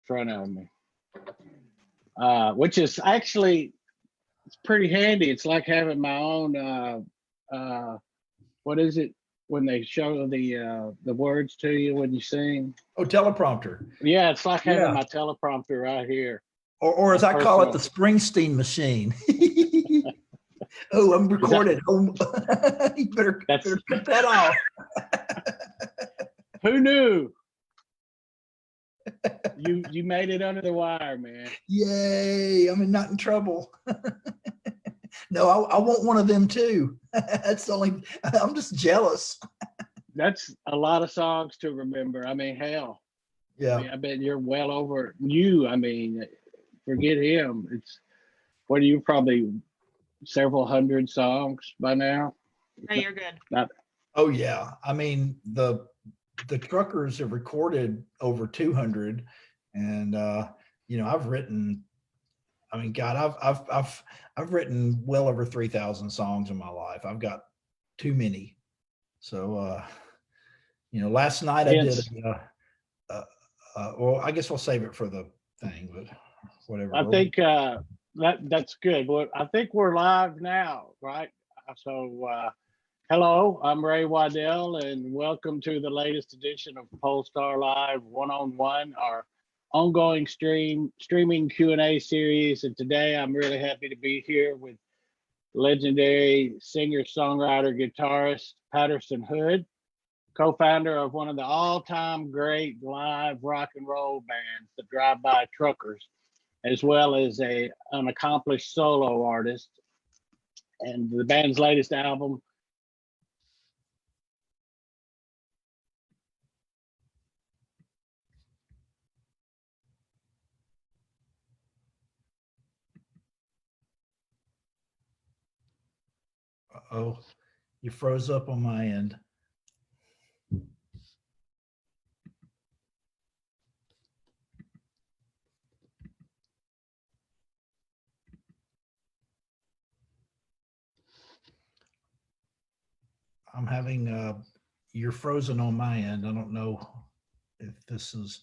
front of me, which is actually it's pretty handy. It's like having my own. What is it when they show the words to you when you sing? Oh, teleprompter. Yeah, it's like having my teleprompter right here. Or as I call it, the Springsteen machine. Oh, I'm recorded. You better cut that off. Who knew? You made it under the wire, man. Yay! I'm not in trouble. No, I want one of them too. That's the only. I'm just jealous. That's a lot of songs to remember. I mean, hell. Yeah. I bet you're well over you. I mean, forget him. It's what are you probably several hundred songs by now? No, you're good. Oh yeah. I mean the truckers have recorded over 200, and I've written. I mean, God, I've written well over 3,000 songs in my life. I've got too many. So last night I did. Well, I guess we'll save it for the thing, but whatever. I think that's good. Well, I think we're live now, right? So, hello, I'm Ray Waddell, and welcome to the latest edition of Pollstar Live One-on-One, our ongoing streaming Q&A series. And today I'm really happy to be here with legendary singer, songwriter, guitarist Patterson Hood, co-founder of one of the all-time great live rock and roll bands, the Drive-By Truckers, as well as an accomplished solo artist. And the band's latest album, oh, you froze up on my end. I'm having you're frozen on my end. I don't know if this is.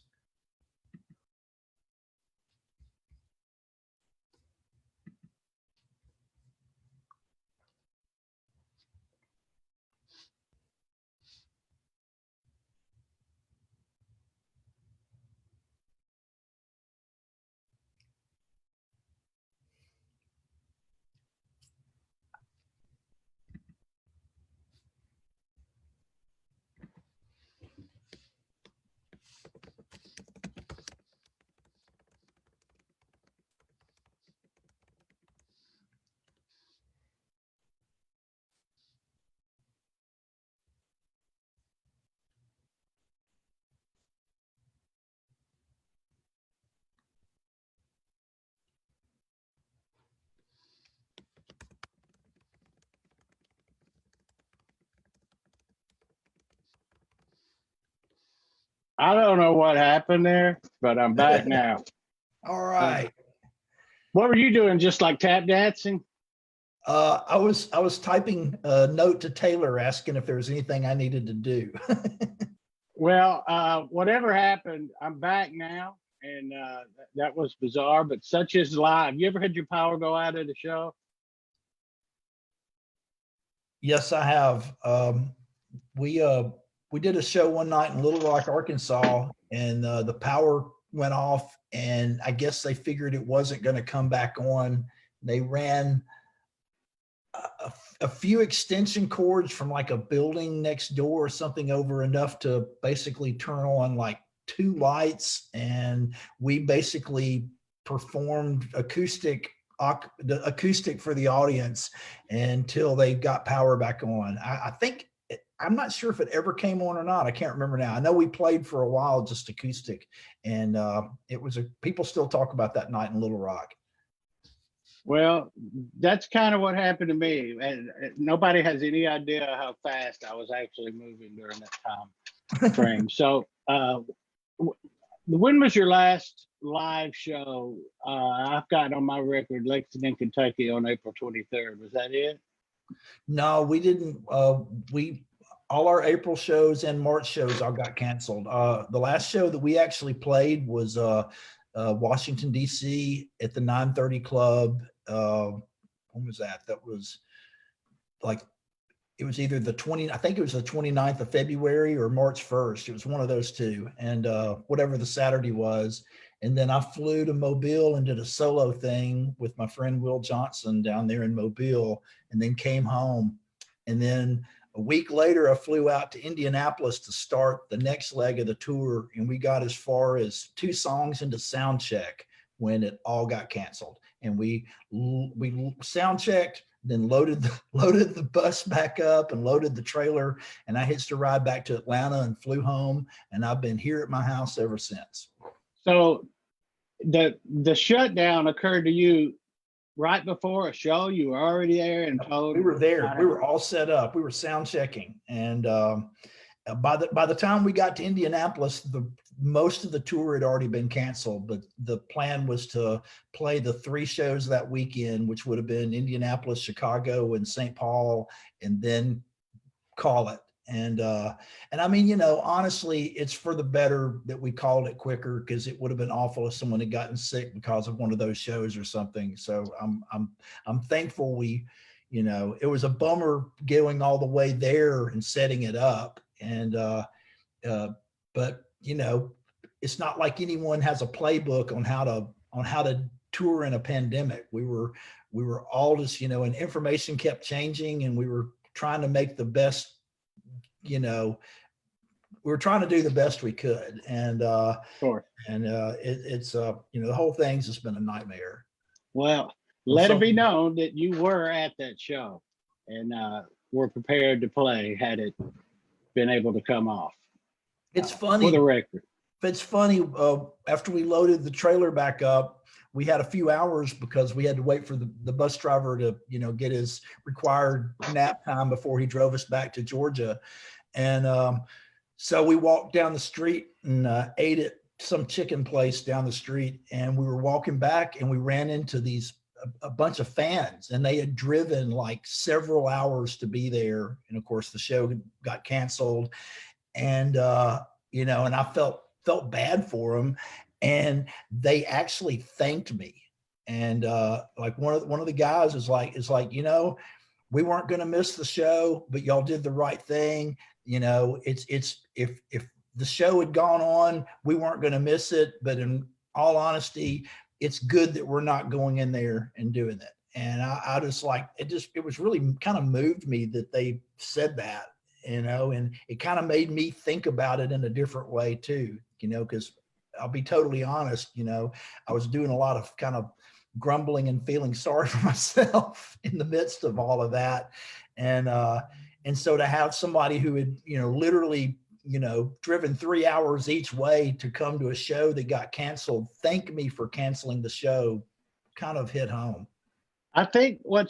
I don't know what happened there, but I'm back now. All right. What were you doing? Just like tap dancing? I was typing a note to Taylor asking if there was anything I needed to do. Well, whatever happened, I'm back now, and that was bizarre, but such is life. You ever had your power go out at a show? Yes, I have. We did a show one night in Little Rock, Arkansas, and the power went off, and I guess they figured it wasn't going to come back on. They ran a few extension cords from like a building next door or something over enough to basically turn on like 2 lights, and we basically performed acoustic for the audience until they got power back on. I think I'm not sure if it ever came on or not. I can't remember now. I know we played for a while just acoustic, and it was people still talk about that night in Little Rock. Well, that's kind of what happened to me. And nobody has any idea how fast I was actually moving during that time frame. So, when was your last live show? I've got on my record Lexington, Kentucky on April 23rd. Was that it? No, we didn't. all our April shows and March shows all got canceled. The last show that we actually played was Washington, D.C. at the 930 Club. When was that? That was like, it was either I think it was the 29th of February or March 1st. It was one of those two. And whatever the Saturday was. And then I flew to Mobile and did a solo thing with my friend Will Johnson down there in Mobile, and then came home. And then a week later, I flew out to Indianapolis to start the next leg of the tour. And we got as far as 2 songs into sound check when it all got canceled. And we sound checked, then loaded the bus back up and loaded the trailer. And I hitched a ride back to Atlanta and flew home. And I've been here at my house ever since. So the shutdown occurred to you right before a show? You were already there and told? We were there. We were all set up. We were sound checking. And by the time we got to Indianapolis, most of the tour had already been canceled, but the plan was to play the 3 shows that weekend, which would have been Indianapolis, Chicago, and St. Paul, and then call it. And I mean, you know, honestly, it's for the better that we called it quicker, because it would have been awful if someone had gotten sick because of one of those shows or something. So I'm thankful you know, it was a bummer going all the way there and setting it up. And but you know, it's not like anyone has a playbook on how to tour in a pandemic. We were all just, you know, and information kept changing, and we were trying to make the best. You know, we were trying to do the best we could, and Sure. And it's you know, the whole thing's just been a nightmare. Well, let it be known that you were at that show and were prepared to play had it been able to come off. It's funny. For the record. It's funny. After we loaded the trailer back up, we had a few hours because we had to wait for the bus driver to, you know, get his required nap time before he drove us back to Georgia. And so we walked down the street and ate at some chicken place down the street. And we were walking back and we ran into a bunch of fans, and they had driven like several hours to be there. And of course the show got canceled, and you know, and I felt bad for them, and they actually thanked me. And like one of the guys is like, you know, we weren't going to miss the show, but y'all did the right thing. You know, it's if the show had gone on, we weren't going to miss it. But in all honesty, it's good that we're not going in there and doing it. And I just like, it was really kind of moved me that they said that, you know, and it kind of made me think about it in a different way too, you know, because I'll be totally honest, you know, I was doing a lot of kind of grumbling and feeling sorry for myself in the midst of all of that. And so to have somebody who had, you know, literally, you know, driven 3 hours each way to come to a show that got canceled, thank me for canceling the show, kind of hit home. I think what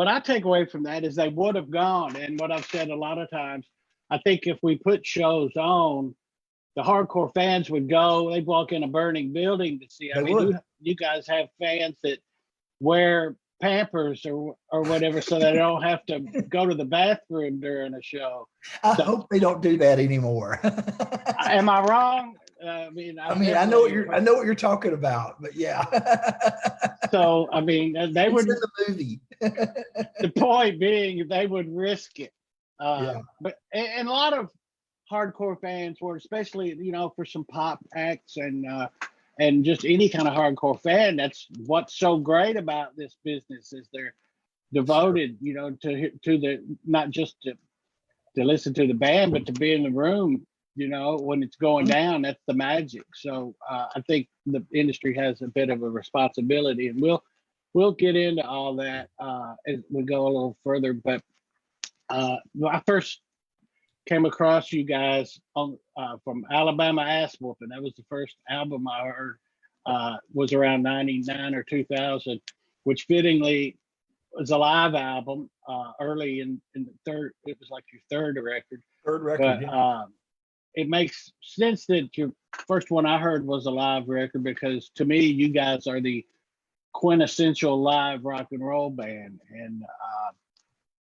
I take away from that is they would have gone. And what I've said a lot of times, I think if we put shows on, the hardcore fans would go. They'd walk in a burning building to see. I mean, you guys have fans that wear Pampers or whatever, so they don't have to go to the bathroom during a show. I hope they don't do that anymore. Am I wrong? I mean, I know what you're talking about, but yeah. So I mean, they would. In the movie. The point being, they would risk it. Yeah. But and a lot of hardcore fans were, especially, you know, for some pop acts and just any kind of hardcore fan. That's what's so great about this business is they're devoted, you know, to the, not just to listen to the band, but to be in the room, you know, when it's going down. That's the magic. So I think the industry has a bit of a responsibility, and we'll get into all that as we go a little further. But I first came across you guys on from Alabama Ass Whooping. That was the first album I heard. Was around 99 or 2000, which fittingly was a live album early in the third. It was like your third record. But, yeah. It makes sense that your first one I heard was a live record, because to me, you guys are the quintessential live rock and roll band.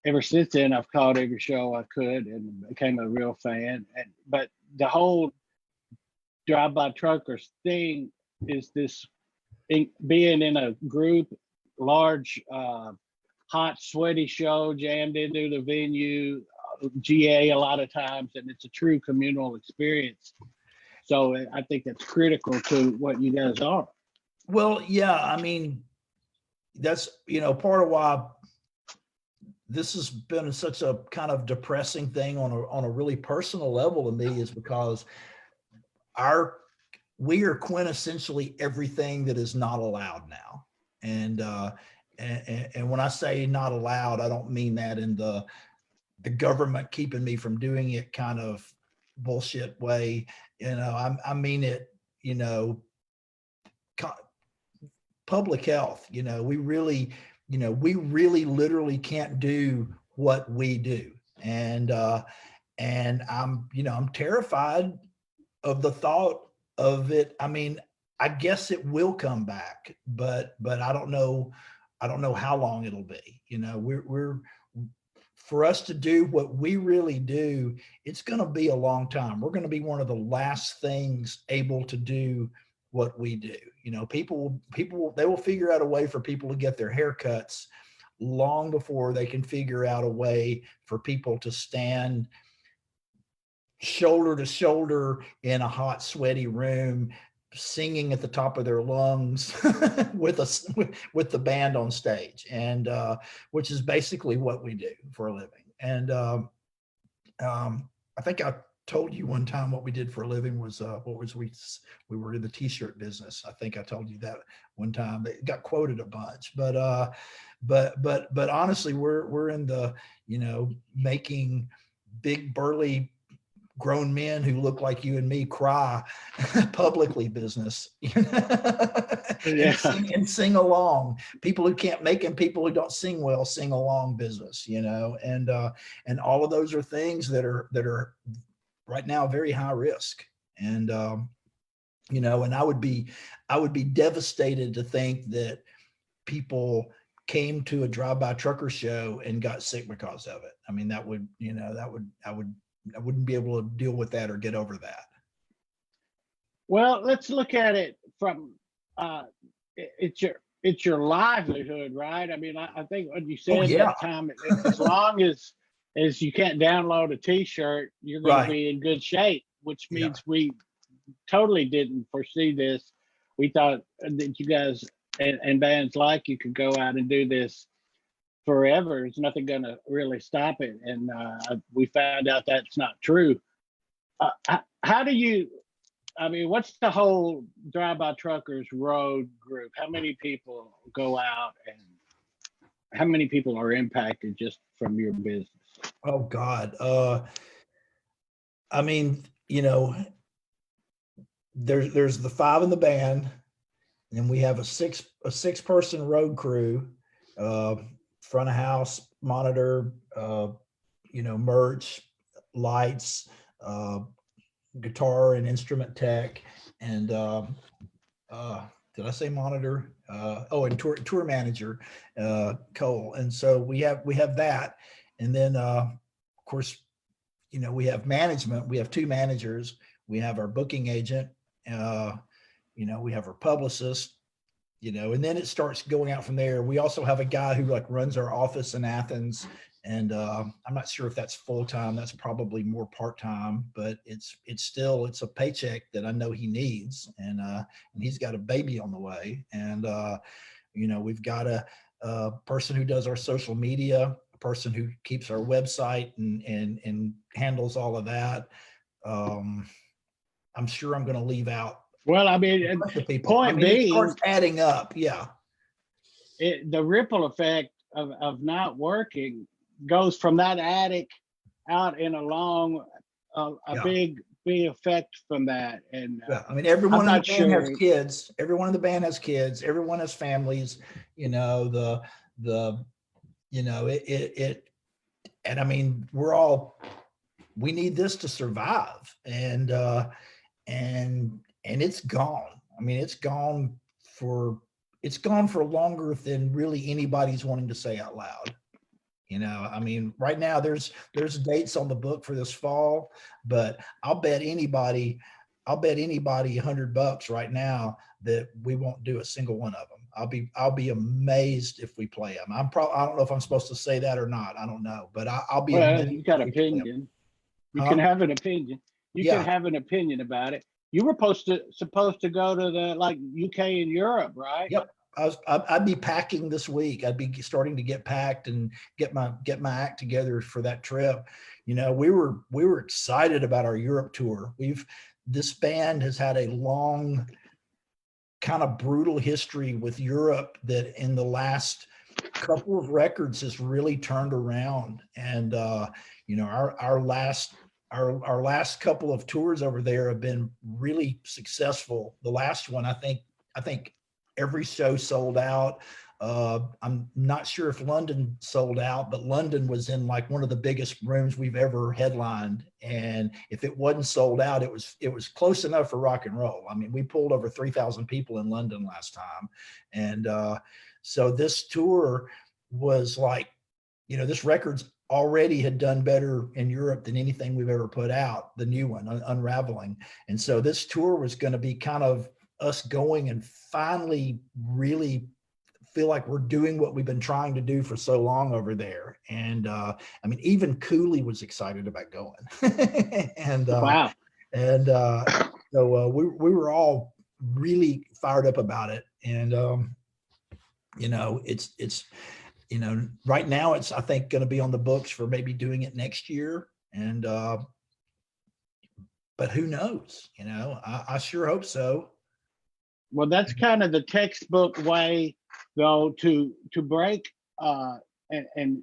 ever since then, I've called every show I could and became a real fan. But the whole drive-by truckers thing is this being in a group, large, hot, sweaty show jammed into the venue, GA a lot of times, and it's a true communal experience. So I think that's critical to what you guys are. Well, yeah, I mean, that's, part of why this has been such a kind of depressing thing on a really personal level to me, is because we are quintessentially everything that is not allowed now. And when I say not allowed, I don't mean that in the government keeping me from doing it kind of bullshit way. I mean it, public health. We really literally can't do what we do. And I'm terrified of the thought of it. I mean, I guess it will come back, but I don't know how long it'll be. We're for us to do what we really do, it's going to be a long time. We're going to be one of the last things able to do what we do. People, they will figure out a way for people to get their haircuts long before they can figure out a way for people to stand shoulder to shoulder in a hot, sweaty room, singing at the top of their lungs with the band on stage, and which is basically what we do for a living. And I think I told you one time what we did for a living was we were in the t-shirt business. I think I told you that one time. It got quoted a bunch, but honestly, we're in the making big burly grown men who look like you and me cry publicly business. Yeah. and sing along. People who can't make and people who don't sing well sing along business, and all of those are things that are right now very high risk. And and I would be devastated to think that people came to a drive-by trucker show and got sick because of it. I mean, I wouldn't be able to deal with that or get over that. Well, let's look at it from it's your livelihood, right? I mean, I think what you said that time, as long as you can't download a t-shirt, you're going to be in good shape, which means we totally didn't foresee this. We thought that you guys and bands like you could go out and do this forever. There's nothing going to really stop it. And we found out that's not true. How do you, I mean, what's the whole Drive-By Truckers road group? How many people go out and how many people are impacted just from your business? Oh God. I mean, there's the 5 in the band, and we have a six person road crew, front of house, monitor, merch, lights, guitar and instrument tech, and did I say monitor? And tour manager, Cole. And so we have that, and then of course, we have management. We have 2 managers. We have our booking agent. We have our publicist. And then it starts going out from there. We also have a guy who runs our office in Athens, and I'm not sure if that's full-time. That's probably more part-time, but it's a paycheck that I know he needs, and he's got a baby on the way. And we've got a person who does our social media, a person who keeps our website and handles all of that. I'm sure I'm going to leave out. Well, I mean, point being, it starts adding up. Yeah. The ripple effect of not working goes from that attic out in a long, big effect from that. And I mean, everyone in the band has kids. Everyone in the band has kids. Everyone has families. And I mean, we need this to survive. And it's gone. I mean, it's gone for longer than really anybody's wanting to say out loud. You know, I mean, right now there's dates on the book for this fall, but I'll bet anybody $100 right now that we won't do a single one of them. I'll be amazed if we play them. I don't know if I'm supposed to say that or not. I don't know, but I'll be Well, amazed you got if we play them. opinion. You can Huh? have an opinion. You can Yeah. have an opinion about it. You were supposed to go to the like UK and Europe, right? Yep. I'd be packing this week. I'd be starting to get packed and get my act together for that trip. You know, we were excited about our Europe tour. This band has had a long, kind of brutal history with Europe that in the last couple of records has really turned around. And you know, our last couple of tours over there have been really successful. The last one, I think every show sold out. I'm not sure if London sold out, but London was in like one of the biggest rooms we've ever headlined. And if it wasn't sold out, it was close enough for rock and roll. I mean, we pulled over 3,000 people in London last time. And so this tour was like, you know, this record's already had done better in Europe than anything we've ever put out, the new one, Unraveling. And so this tour was going to be kind of us going and finally really feel like we're doing what we've been trying to do for so long over there. And I mean, even Cooley was excited about going. and Wow. and so we were all really fired up about it. And you know, it's you know, right now it's, I think, going to be on the books for maybe doing it next year. And but who knows? You know, I sure hope so. Well, that's kind of the textbook way, though, to break and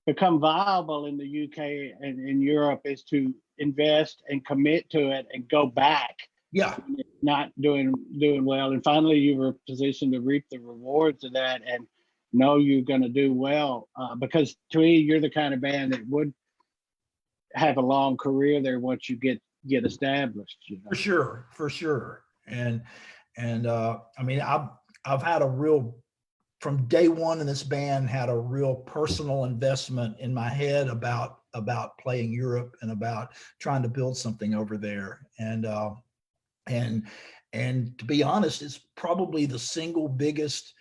become viable in the UK and in Europe is to invest and commit to it and go back. Yeah. Not doing well, and finally you were positioned to reap the rewards of that and know you're going to do well. Because to me, you're the kind of band that would have a long career there once you get established. You know? For sure. And I mean, I've had a real, from day one in this band, had a real personal investment in my head about playing Europe and about trying to build something over there. And to be honest, it's probably the single biggest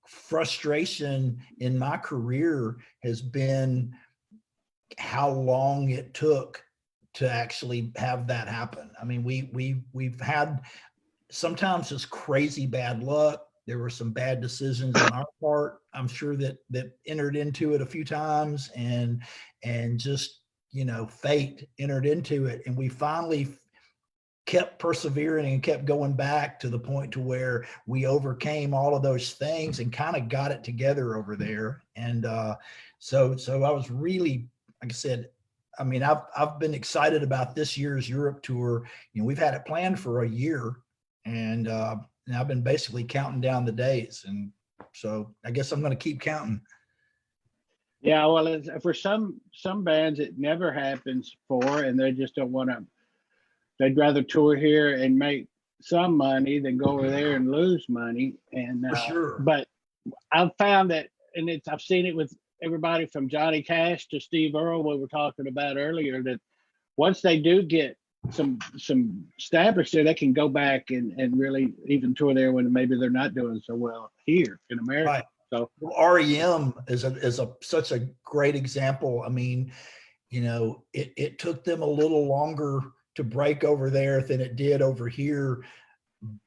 frustration in my career has been how long it took to actually have that happen. I mean, we've had sometimes just crazy bad luck. There were some bad decisions on our part, I'm sure, that entered into it a few times, and just, you know, fate entered into it. And we finally kept persevering and kept going back to the point to where we overcame all of those things and kind of got it together over there. And so I was really, like I said, I mean, I've been excited about this year's Europe tour. You know, we've had it planned for a year, and I've been basically counting down the days. And so I guess I'm going to keep counting. Yeah, well, for some bands it never happens for, and they just don't want to. They'd rather tour here and make some money than go over there and lose money. And For sure. but I've found that, and I've seen it with everybody from Johnny Cash to Steve Earle, we were talking about earlier, that once they do get some established there, they can go back and really even tour there when maybe they're not doing so well here in America. Right. So well, REM is such a great example. I mean, you know, it took them a little longer to break over there than it did over here,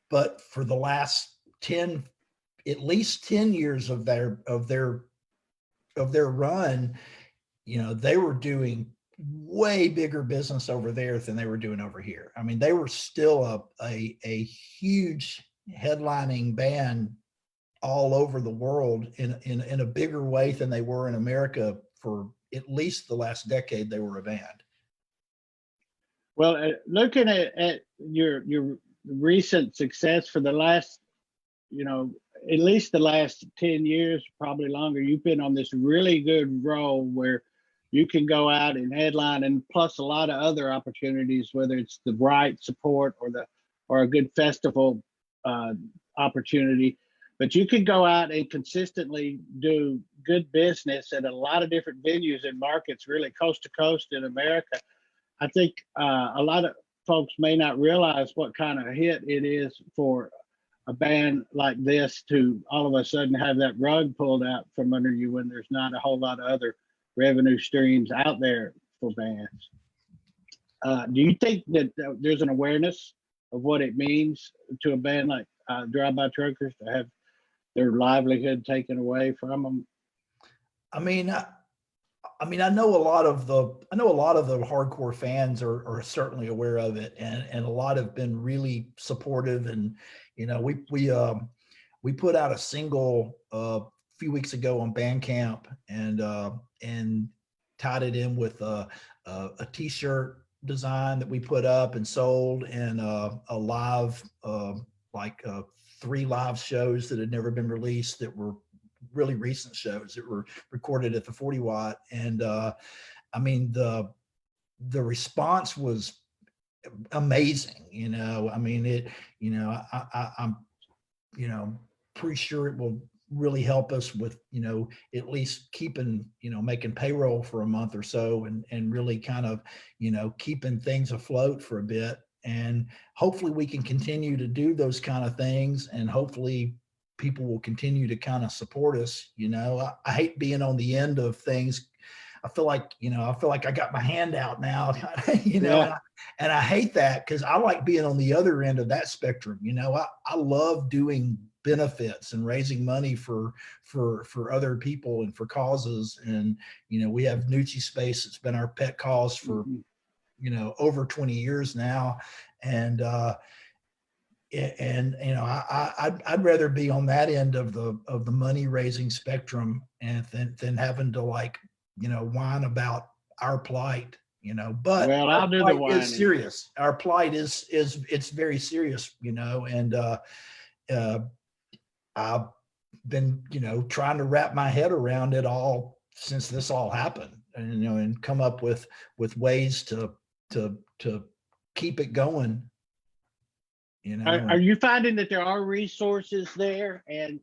but for the last at least 10 years of their run, you know, they were doing way bigger business over there than they were doing over here. I mean, they were still a huge headlining band all over the world in a bigger way than they were in America for at least the last decade they were a band. Well, looking at your recent success for the last, you know, at least the last 10 years, probably longer, you've been on this really good roll where you can go out and headline, and plus a lot of other opportunities, whether it's the right support or a good festival opportunity. but you could go out and consistently do good business at a lot of different venues and markets, really coast to coast in America. I think a lot of folks may not realize what kind of hit it is for a band like this to all of a sudden have that rug pulled out from under you when there's not a whole lot of other revenue streams out there for bands. Do you think that there's an awareness of what it means to a band like Drive-By Truckers to have their livelihood taken away from them? I mean, I know a lot of the hardcore fans are certainly aware of it, and a lot have been really supportive. And we put out a single a few weeks ago on Bandcamp, and tied it in with a T-shirt design that we put up and sold, and a live 3 live shows that had never been released that were really recent shows that were recorded at the 40 Watt. And I mean, the response was amazing. I mean, I'm pretty sure it will really help us with, at least keeping, making payroll for a month or so, and really kind of, keeping things afloat for a bit. And hopefully we can continue to do those kind of things, and hopefully people will continue to kind of support us. I hate being on the end of things. I feel like I got my hand out now, Yeah. and I hate that, because I like being on the other end of that spectrum. I love doing benefits and raising money for other people and for causes. And, we have Nucci Space. It's been our pet cause for, over 20 years now. And I'd rather be on that end of the money raising spectrum, and than having to whine about our plight, but Well, our I'll do the plight whining. is serious. Our plight is it's very serious, and I've been, trying to wrap my head around it all since this all happened, and come up with ways to keep it going. Are you finding that there are resources there, and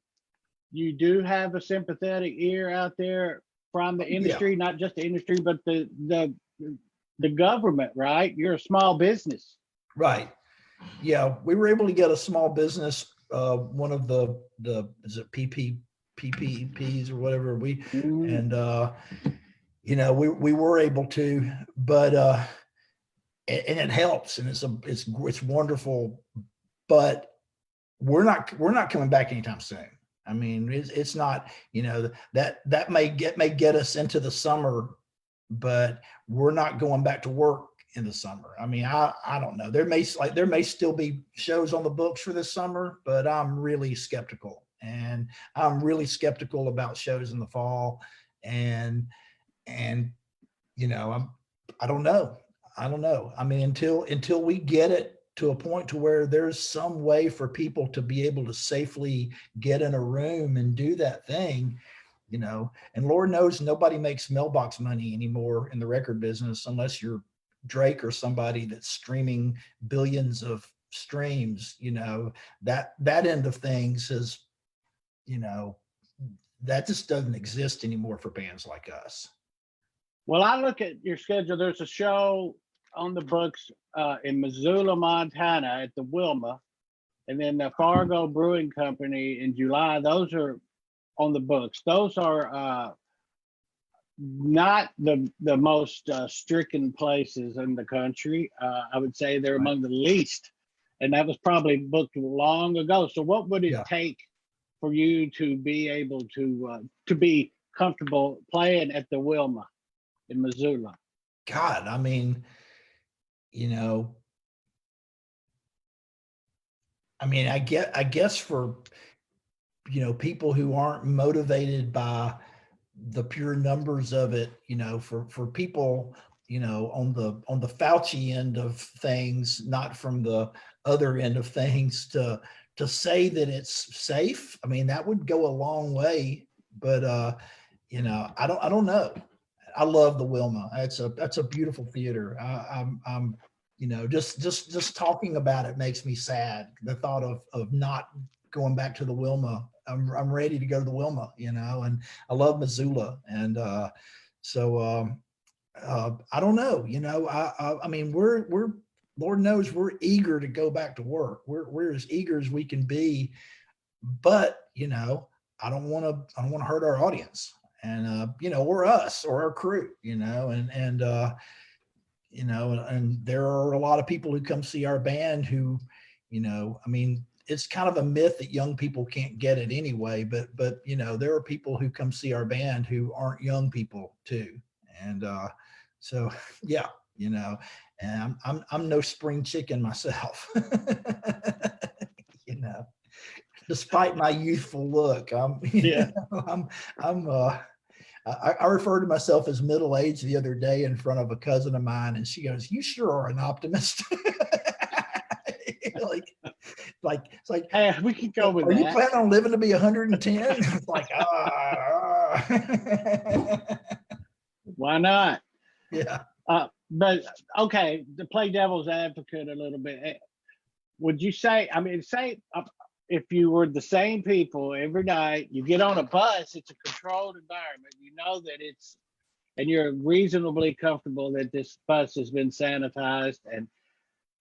you do have a sympathetic ear out there from the industry, not just the industry, but the government, right? You're a small business. Right. Yeah. We were able to get a small business, one of the is it PPPs or whatever and we were able to, but and it helps, and it's wonderful, but we're not coming back anytime soon. I mean, it's not, that may get us into the summer, but we're not going back to work in the summer. I mean, I don't know. There may still be shows on the books for this summer, but I'm really skeptical, and I'm really skeptical about shows in the fall. And I don't know. I mean, until we get it to a point to where there's some way for people to be able to safely get in a room and do that thing, and Lord knows nobody makes mailbox money anymore in the record business, unless you're Drake or somebody that's streaming billions of streams. That end of things is, that just doesn't exist anymore for bands like us. Well, I look at your schedule. There's a show on the books in Missoula, Montana at the Wilma, and then the Fargo Brewing Company in July. Those are on the books. Those are not the most stricken places in the country. I would say they're among the least, and that was probably booked long ago. So what would it take for you to be able to be comfortable playing at the Wilma in Missoula? God, I mean, I guess for, people who aren't motivated by the pure numbers of it, for people, on the Fauci end of things, not from the other end of things, to say that it's safe. I mean, that would go a long way, but I don't know. I love the Wilma. That's a beautiful theater. I'm just talking about it makes me sad. The thought of not going back to the Wilma I'm ready to go to the Wilma, you know, and I love Missoula. And I don't know, you know, I mean, we're, Lord knows we're eager to go back to work. We're as eager as we can be, but you know, I don't want to hurt our audience and, you know, or us or our crew, you know, you know, and there are a lot of people who come see our band who, you know, I mean, it's kind of a myth that young people can't get it anyway, but, you know, there are people who come see our band who aren't young people too. And, so yeah, you know, and I'm no spring chicken myself, you know, despite my youthful look, Yeah. I'm, I referred to myself as middle-aged the other day in front of a cousin of mine, and she goes, "You sure are an optimist." like, it's like, Hey, we can go with are you that. planning on living to be 110? It's like, Why not? yeah. But okay, to play devil's advocate a little bit, would you say, I mean, say if you were the same people every night, you get on a bus, it's a controlled environment, you know that it's, and you're reasonably comfortable that this bus has been sanitized and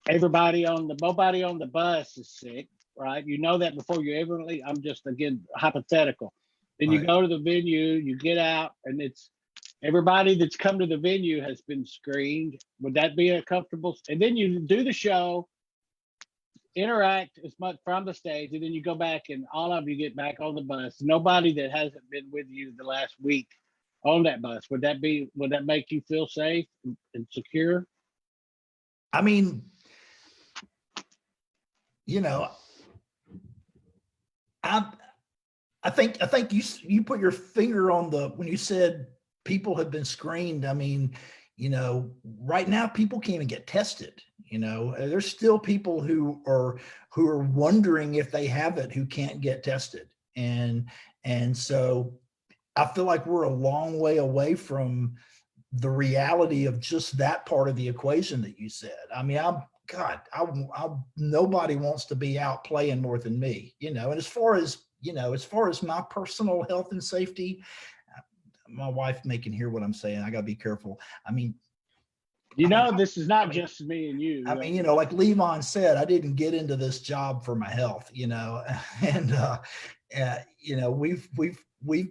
nobody on the bus is sick, right? You know that before you ever leave. I'm just, again, hypothetical. Then you Right. go to the venue, you get out, and it's everybody that's come to the venue has been screened. Would that be a comfortable? And then you do the show, interact as much from the stage, and then you go back and all of you get back on the bus. Nobody that hasn't been with you the last week on that bus. Would that make you feel safe and secure? I mean, you know, I I think you put your finger on the when you said people have been screened. I mean, you know, right now people can't even get tested. You know, there's still people who are wondering if they have it who can't get tested, and so I feel like we're a long way away from the reality of just that part of the equation that you said. I mean, nobody wants to be out playing more than me, you know. And as far as you know, as far as my personal health and safety, my wife may can hear what I'm saying. I got to be careful. I mean, You I mean, know, this is not I mean, just me and you. I mean, you know, like Levon said, I didn't get into this job for my health, you know, and you know, we've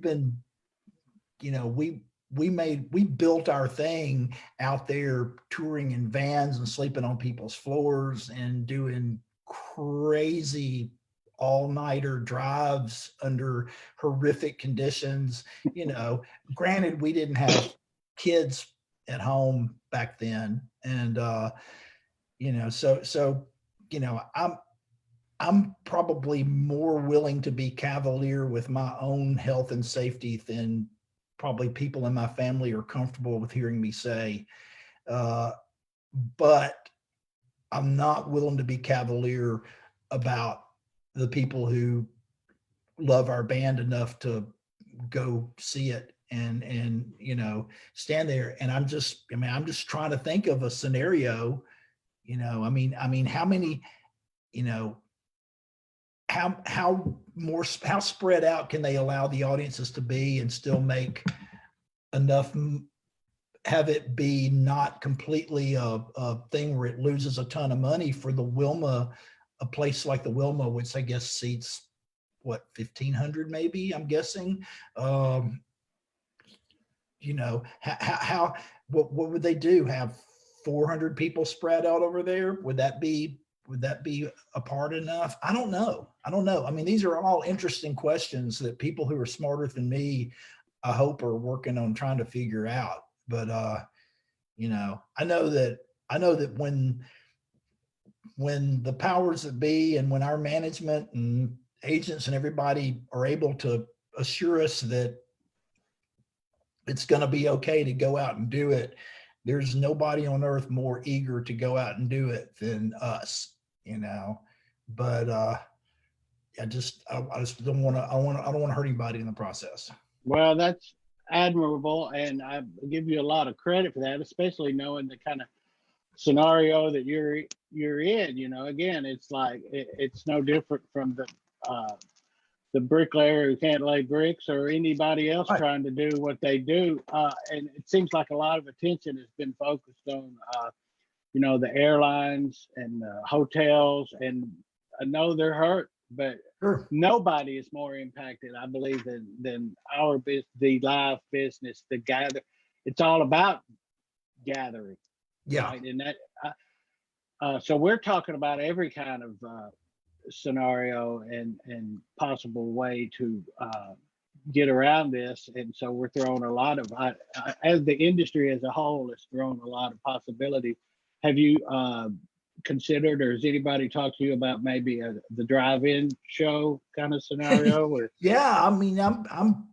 been, you know, we built our thing out there touring in vans and sleeping on people's floors and doing crazy all-nighter drives under horrific conditions. You know, granted, we didn't have kids at home back then, and you know, so you know, I'm probably more willing to be cavalier with my own health and safety than probably people in my family are comfortable with hearing me say. Uh, but I'm not willing to be cavalier about the people who love our band enough to go see it and you know stand there. And I'm just trying to think of a scenario. You know, how many, you know, how spread out can they allow the audiences to be and still make enough, have it be not completely a thing where it loses a ton of money for the Wilma, a place like the Wilma, which I guess seats what 1,500 maybe, I'm guessing. You know, what would they do, have 400 people spread out over there? Would that be apart enough? I don't know. I mean, these are all interesting questions that people who are smarter than me, I hope, are working on trying to figure out. But you know, I know that when the powers that be and when our management and agents and everybody are able to assure us that it's going to be okay to go out and do it, there's nobody on earth more eager to go out and do it than us, you know. But I just don't want to, I don't want to hurt anybody in the process. Well, that's admirable, and I give you a lot of credit for that, especially knowing the kind of scenario that you're in. You know, again, it's like it's no different from the the bricklayer who can't lay bricks or anybody else Right. trying to do what they do. And it seems like a lot of attention has been focused on, the airlines and hotels. And I know they're hurt, but Sure. nobody is more impacted, I believe, than our business, the live business, the gather. It's all about gathering, Yeah. right? And so we're talking about every kind of scenario and possible way to get around this. And so we're throwing a lot of, as the industry as a whole is throwing a lot of possibilities. Have you considered, or has anybody talked to you about maybe the drive-in show kind of scenario? Or Yeah. I mean, I'm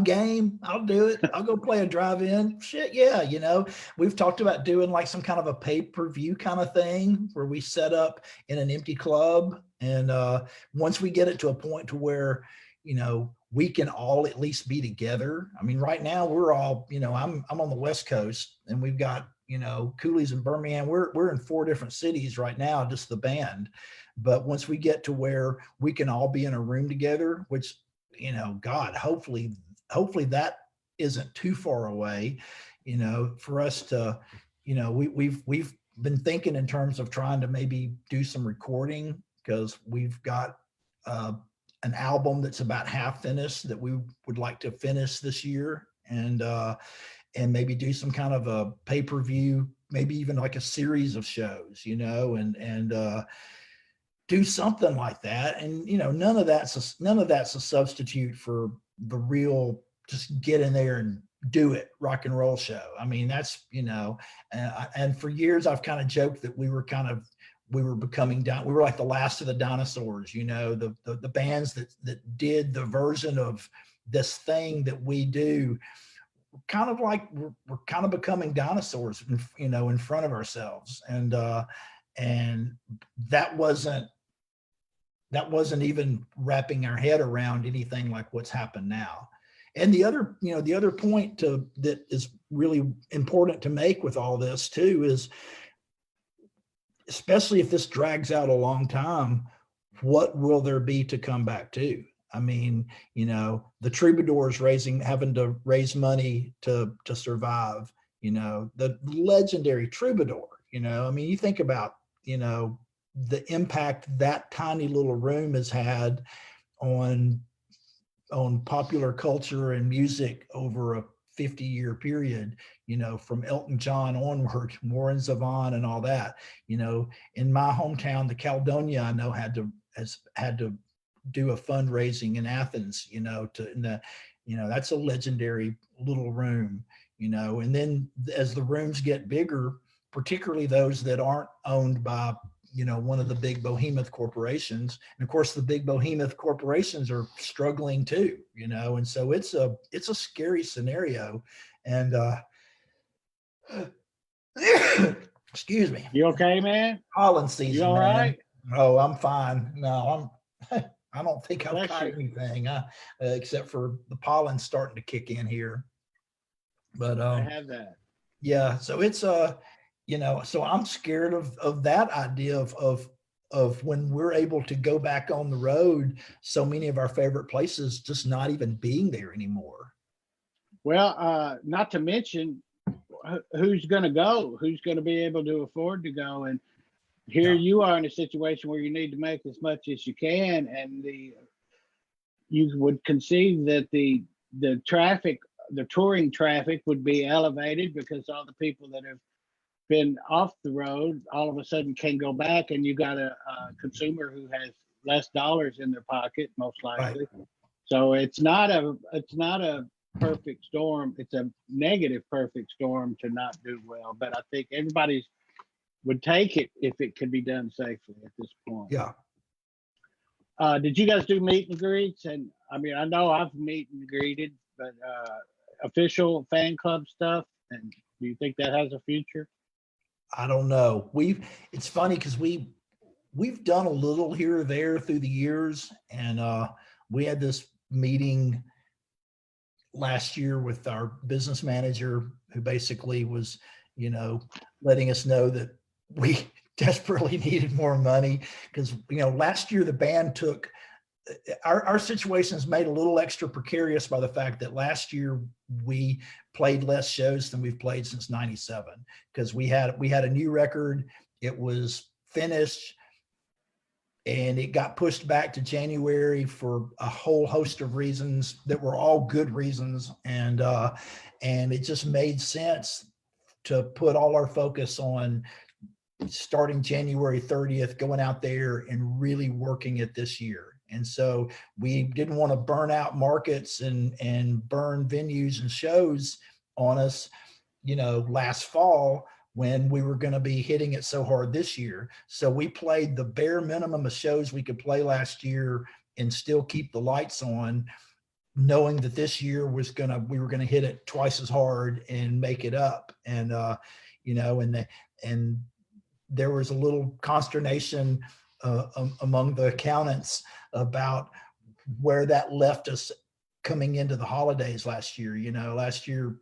game. I'll do it. I'll go play a drive-in. Shit, yeah. We've talked about doing like some kind of a pay-per-view kind of thing where we set up in an empty club. And once we get it to a point to where, we can all at least be together. I mean, right now we're all, I'm on the West Coast and we've got, Cooley's in Birmingham. We're in 4 different cities right now, just the band. But once we get to where we can all be in a room together, which, God, hopefully that isn't too far away, for us to, we've been thinking in terms of trying to maybe do some recording, because we've got an album that's about half finished that we would like to finish this year, and maybe do some kind of a pay-per-view, maybe even like a series of shows, and do something like that. And none of that's a substitute for the real, just get in there and do it rock and roll show. I mean, that's and for years I've kind of joked that we were becoming down. We were like the last of the dinosaurs, the bands that did the version of this thing that we do, kind of like we're kind of becoming dinosaurs, in front of ourselves. And that wasn't even wrapping our head around anything like what's happened now. And the other point that is really important to make with all this too is, especially if this drags out a long time, what will there be to come back to? I mean, the troubadours having to raise money to survive, the legendary troubadour, I mean, you think about, the impact that tiny little room has had on popular culture and music over a 50-year period, from Elton John onward, Warren Zevon and all that. In my hometown, the Caledonia, I know has had to do a fundraising in Athens, that's a legendary little room, and then as the rooms get bigger, particularly those that aren't owned by, one of the big behemoth corporations. And of course, the big behemoth corporations are struggling too, and so it's a scary scenario. And excuse me. you okay, man? Pollen season, You all man. right? Oh, I'm fine. No, I don't think I've Bless got you. anything, except for the pollen starting to kick in here. But I have that. yeah, so it's so I'm scared of that idea of when we're able to go back on the road, so many of our favorite places just not even being there anymore. Well, not to mention who's going to go, who's going to be able to afford to go. And here Yeah. you are in a situation where you need to make as much as you can. And you would conceive that the traffic, the touring traffic would be elevated because all the people that have been off the road all of a sudden can go back, and you got a consumer who has less dollars in their pocket, most likely. Right. So it's not a perfect storm. It's a negative perfect storm to not do well. But I think everybody would take it if it could be done safely at this point. Yeah. Did you guys do meet and greets? And I mean, I know I've meet and greeted, but official fan club stuff. And do you think that has a future? I don't know. It's funny because we've done a little here or there through the years, and we had this meeting last year with our business manager, who basically was, letting us know that we desperately needed more money because, last year the band took, our situation is made a little extra precarious by the fact that last year we played less shows than we've played since 97 because we had a new record. It was finished and it got pushed back to January for a whole host of reasons that were all good reasons. And it just made sense to put all our focus on starting January 30th, going out there and really working it this year. And so we didn't want to burn out markets and burn venues and shows on us, last fall when we were going to be hitting it so hard this year. So we played the bare minimum of shows we could play last year and still keep the lights on, knowing that this year we were going to hit it twice as hard and make it up. And, and there was a little consternation among the accountants about where that left us coming into the holidays last year. Last year,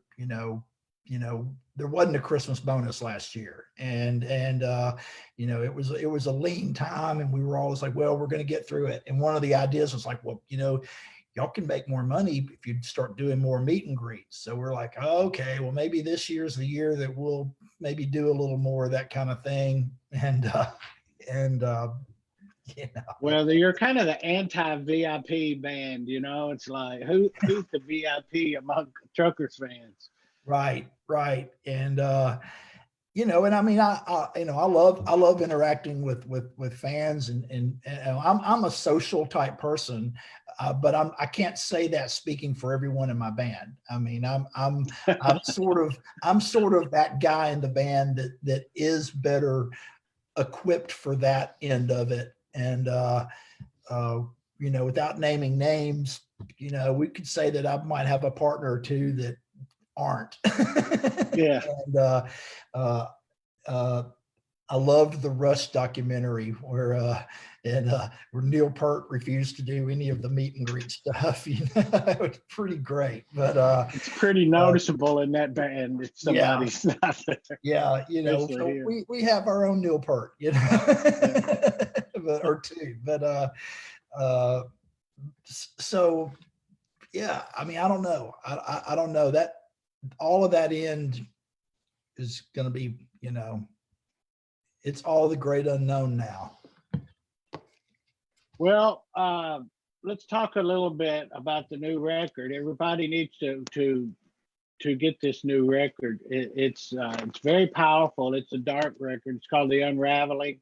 there wasn't a Christmas bonus last year. And it was a lean time and we were always like, well, we're going to get through it. And one of the ideas was like, well, y'all can make more money if you start doing more meet and greets. So we're like, oh, okay, well, maybe this year's the year that we'll maybe do a little more of that kind of thing. Well, you're kind of the anti-VIP band, It's like who's the VIP among Truckers fans? Right. And and I mean, I love interacting with fans and I'm a social type person, but I can't say that speaking for everyone in my band. I mean, I'm sort of that guy in the band that is better equipped for that end of it. And, without naming names, we could say that I might have a partner or two that aren't. Yeah. And I loved the Rush documentary where Neil Peart refused to do any of the meet and greet stuff. It was pretty great. But it's pretty noticeable in that band if somebody's not there. Yeah, so we have our own Neil Peart, but, or two. But so yeah, I mean, I don't know. I don't know that all of that end is going to be, it's all the great unknown now. Well, let's talk a little bit about the new record. Everybody needs to get this new record. It's very powerful. It's a dark record. It's called The Unraveling.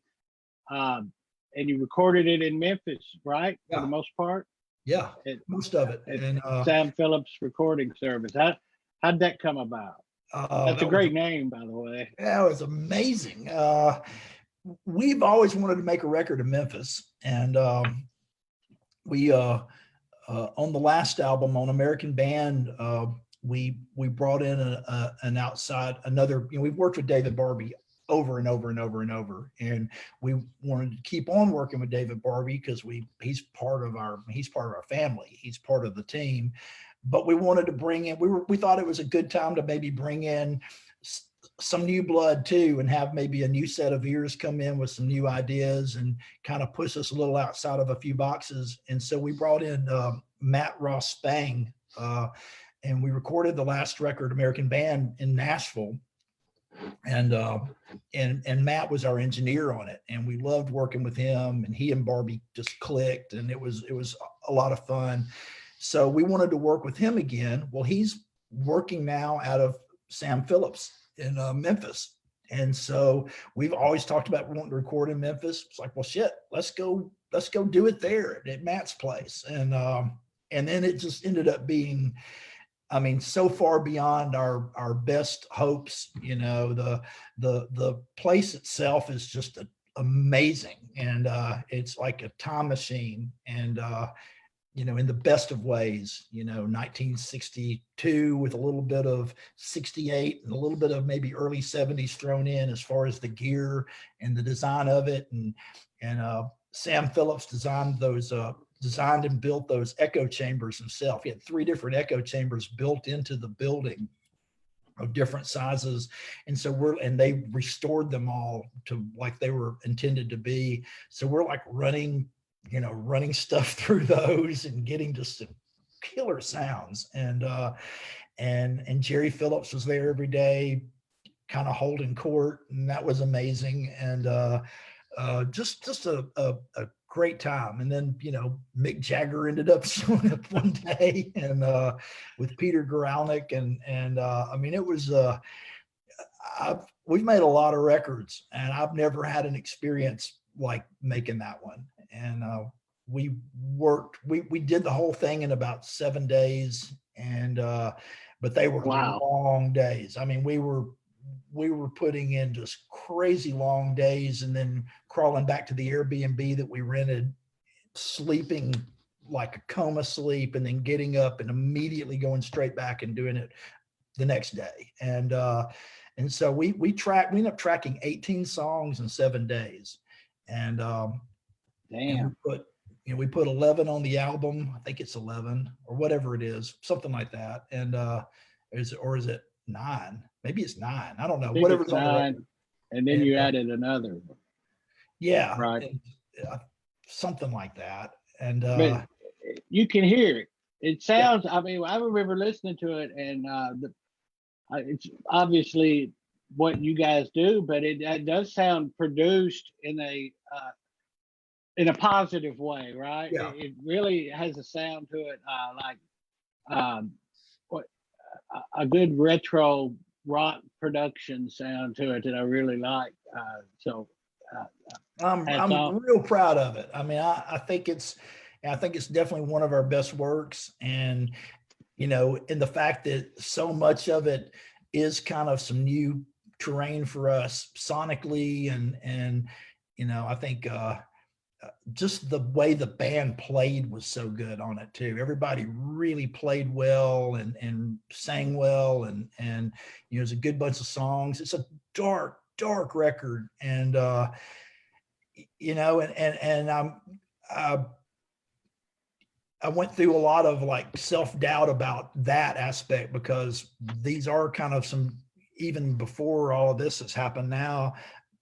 And you recorded it in Memphis, right? Yeah. For the most part? Yeah, most of it. And Sam Phillips Recording Service. How'd that come about? That's a great name, by the way. Yeah, it was amazing. We've always wanted to make a record in Memphis, and we on the last album on American Band, we brought in another. We've worked with David Barbie over and over and over and over, and we wanted to keep on working with David Barbie because he's part of our family. He's part of the team. But we wanted to bring in, we thought it was a good time to maybe bring in some new blood too, and have maybe a new set of ears come in with some new ideas and kind of push us a little outside of a few boxes. And so we brought in Matt Ross Spang, and we recorded the last record, American Band, in Nashville. And Matt was our engineer on it, and we loved working with him, and he and Barbie just clicked, and it was a lot of fun. So we wanted to work with him again. Well, he's working now out of Sam Phillips in Memphis. And so we've always talked about wanting to record in Memphis. It's like, well, shit, let's go do it there at Matt's place. And then it just ended up being, I mean, so far beyond our best hopes. The place itself is just amazing. And it's like a time machine. And in the best of ways, 1962 with a little bit of 68 and a little bit of maybe early 70s thrown in as far as the gear and the design of it. And Sam Phillips designed and built those echo chambers himself. He had 3 different echo chambers built into the building. of different sizes. And so they restored them all to like they were intended to be. So we're like running stuff through those and getting just killer sounds. And Jerry Phillips was there every day, kind of holding court, and that was amazing. And just a great time. And then Mick Jagger ended up showing up one day, and with Peter Guralnick, and I mean it was we've made a lot of records, and I've never had an experience like making that one. And we did the whole thing in about 7 days, and but they were long days. I mean, we were putting in just crazy long days, and then crawling back to the Airbnb that we rented, sleeping like a coma sleep, and then getting up and immediately going straight back and doing it the next day. And so we ended up tracking 18 songs in 7 days. And damn. And we put 11 on the album. I think it's 11 or whatever it is, something like that. And is it 9? Maybe it's 9. I don't know. Whatever's on the record. And then you added another one. Yeah. Right. And, something like that. And you can hear it. It sounds, I mean, I remember listening to it, and it's obviously what you guys do, but it does sound produced in a positive way, right? Yeah. It really has a sound to it, a good retro rock production sound to it that I really like. I'm real proud of it. I mean, I think it's definitely one of our best works. And, in the fact that so much of it is kind of some new terrain for us sonically. And I think just the way the band played was so good on it too. Everybody really played well and sang well. And it's a good bunch of songs. It's a dark record. And, I went through a lot of like self-doubt about that aspect, because these are kind of even before all of this has happened now,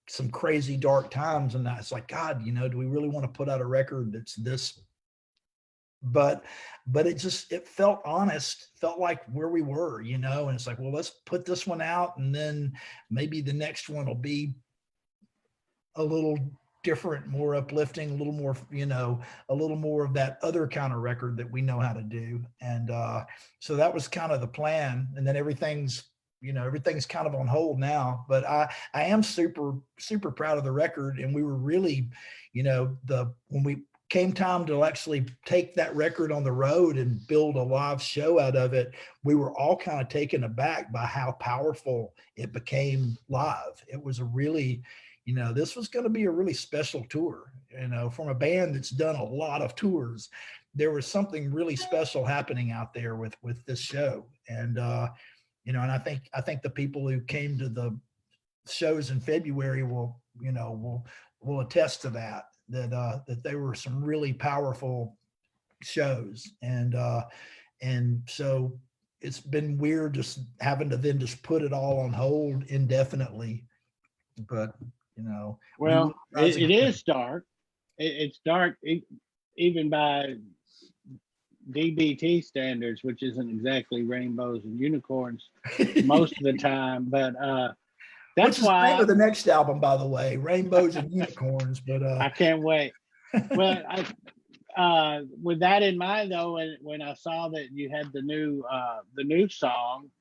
some crazy dark times. And it's like, God, do we really want to put out a record that's this? But it felt honest, felt like where we were, and it's like, well, let's put this one out, and then maybe the next one will be a little different, more uplifting, a little more, a little more of that other kind of record that we know how to do. And so that was kind of the plan. And then everything's kind of on hold now. But I am super, super proud of the record. And we were really, when we came time to actually take that record on the road and build a live show out of it, we were all kind of taken aback by how powerful it became live. It was a really, this was going to be a really special tour, from a band that's done a lot of tours. There was something really special happening out there with this show. And, and I think the people who came to the shows in February will attest to that they were some really powerful shows. And so it's been weird just having to then just put it all on hold indefinitely. But, well, it is dark. It's dark even by DBT standards, which isn't exactly rainbows and unicorns most of the time. But that's why the name of the next album, by the way, Rainbows and Unicorns. But I can't wait. Well, with that in mind, though, when I saw that you had the new song,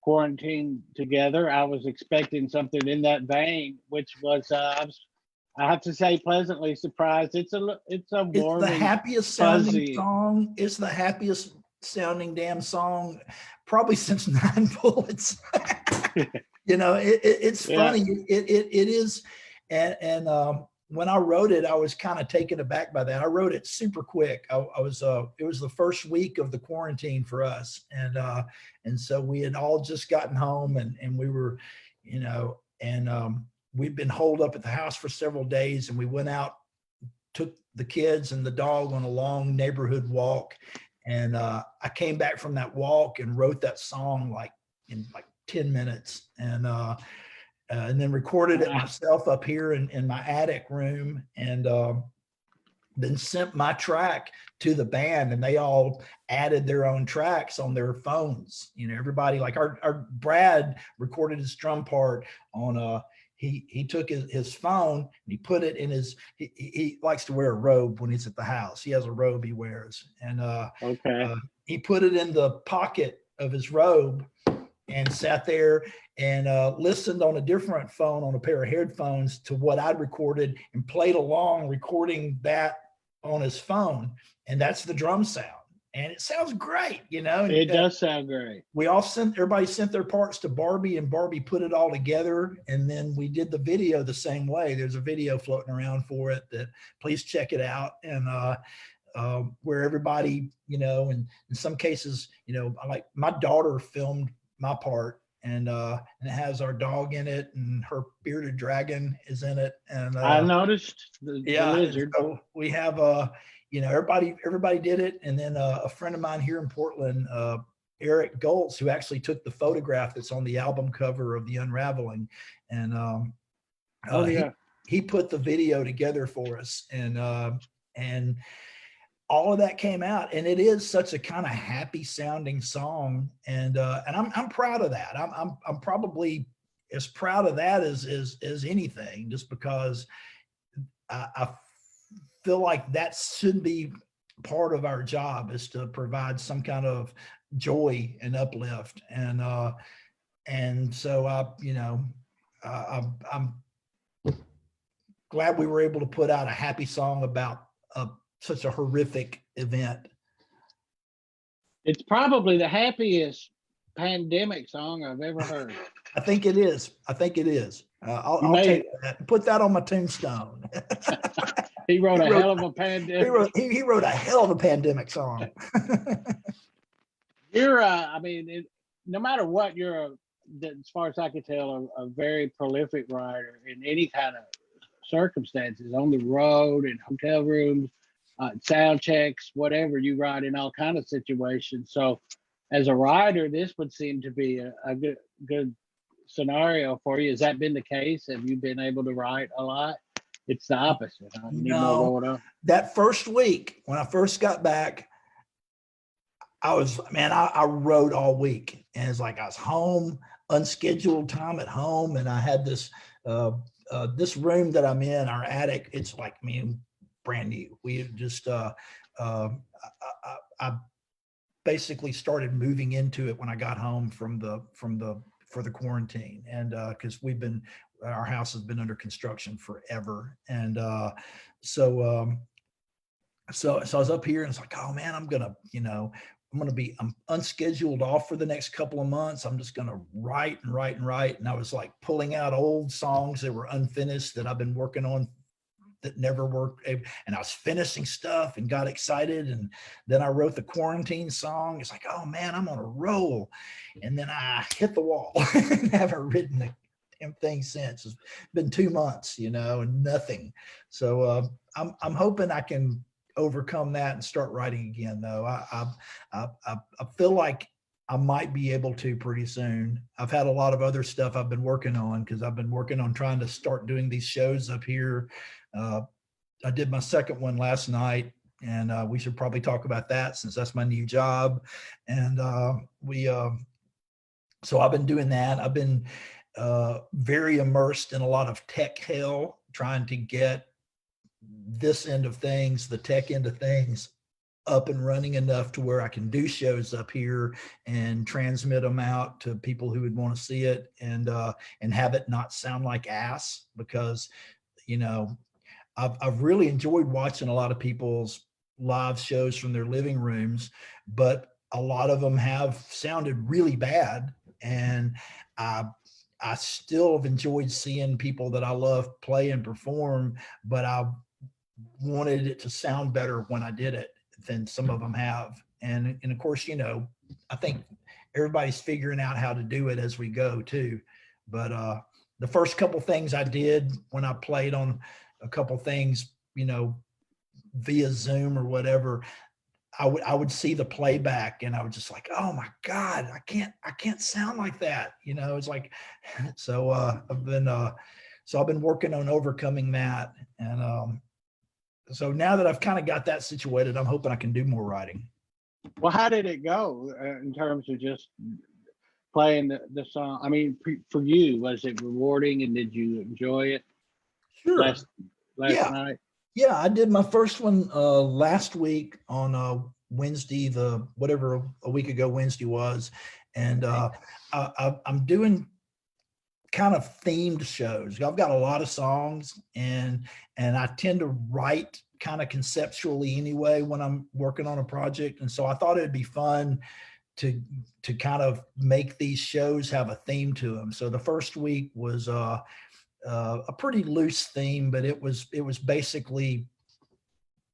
Quarantine Together, I was expecting something in that vein, which was I have to say pleasantly surprised. It's the happiest sounding song. It's the happiest sounding damn song probably since 9 Bullets. It's funny. It is. And when I wrote it, I was kind of taken aback by that. I wrote it super quick. It was the first week of the quarantine for us. And so we had all just gotten home, and we were, we'd been holed up at the house for several days, and we went out, took the kids and the dog on a long neighborhood walk. And I came back from that walk and wrote that song in 10 minutes, and then recorded it myself up here in my attic room, and then sent my track to the band, and they all added their own tracks on their phones. You know, everybody, like our Brad recorded his drum part on he took his phone and he put it in his, he likes to wear a robe when he's at the house. He has a robe he wears, and he put it in the pocket of his robe and sat there and listened on a different phone on a pair of headphones to what I'd recorded, and played along, recording that on his phone. And that's the drum sound. And it sounds great, you know. It does sound great. Everybody sent their parts to Barbie, and Barbie put it all together. And then we did the video the same way. There's a video floating around for it that, please check it out. And where everybody, you know, and in some cases, you know, like my daughter filmed my part, and it has our dog in it, and her bearded dragon is in it. And I noticed the lizard. So we have you know, everybody did it. And then a friend of mine here in Portland, Eric Goltz, who actually took the photograph that's on the album cover of The Unraveling, and he put the video together for us, and all of that came out, and it is such a kind of happy sounding song, and I'm proud of that. I'm probably as proud of that as anything, just because I feel like that should be part of our job, is to provide some kind of joy and uplift, and so you know, I'm glad we were able to put out a happy song about such a horrific event. It's probably the happiest pandemic song I've ever heard. I think it is. I'll take that. Put that on my tombstone. He wrote a hell of a pandemic. He wrote a hell of a pandemic song. You're, I mean, no matter what, you're, as far as I can tell, a very prolific writer in any kind of circumstances, on the road, in hotel rooms, sound checks, whatever. You write in all kind of situations. So as a writer, this would seem to be a good scenario for you. Has that been the case? Have you been able to write a lot? It's the opposite. Huh? You need more going on. That first week when I first got back, I wrote all week, and it's like I was home, unscheduled time at home, and I had this this room that I'm in, our attic. It's like brand new. We just I basically started moving into it when I got home for the quarantine, and because our house has been under construction forever, and so I was up here, and it's like, oh man, I'm unscheduled off for the next couple of months. I'm just gonna write. And I was like pulling out old songs that were unfinished that I've been working on that never worked, and I was finishing stuff and got excited, and then I wrote the quarantine song. It's like, oh man, I'm on a roll, and then I hit the wall and haven't written a damn thing since. It's been 2 months, and nothing. So I'm hoping I can overcome that and start writing again, though. I feel like I might be able to pretty soon. I've had a lot of other stuff I've been working on, because I've been working on trying to start doing these shows up here. I did my second one last night, and we should probably talk about that, since that's my new job. And so I've been doing that. I've been very immersed in a lot of tech hell, trying to get this end of things, the tech end of things, up and running enough to where I can do shows up here and transmit them out to people who would want to see it, and have it not sound like ass, because I've really enjoyed watching a lot of people's live shows from their living rooms, but a lot of them have sounded really bad, and I still have enjoyed seeing people that I love play and perform, but I wanted it to sound better when I did it than some of them have. And of course, I think everybody's figuring out how to do it as we go too. But the first couple things I did when I played on a couple things, via Zoom or whatever, I would see the playback and I was just like, oh my God, I can't sound like that. You know, it's like, so I've been working on overcoming that. And so now that I've kind of got that situated, I'm hoping I can do more writing. Well, how did it go in terms of just playing the song? I mean, for you, was it rewarding, and did you enjoy it Sure. last Yeah. night? Yeah. I did my first one last week on Wednesday, whatever a week ago Wednesday was. And I'm doing kind of themed shows. I've got a lot of songs, and I tend to write kind of conceptually anyway when I'm working on a project. And so I thought it'd be fun to kind of make these shows have a theme to them. So the first week was a pretty loose theme, but it was basically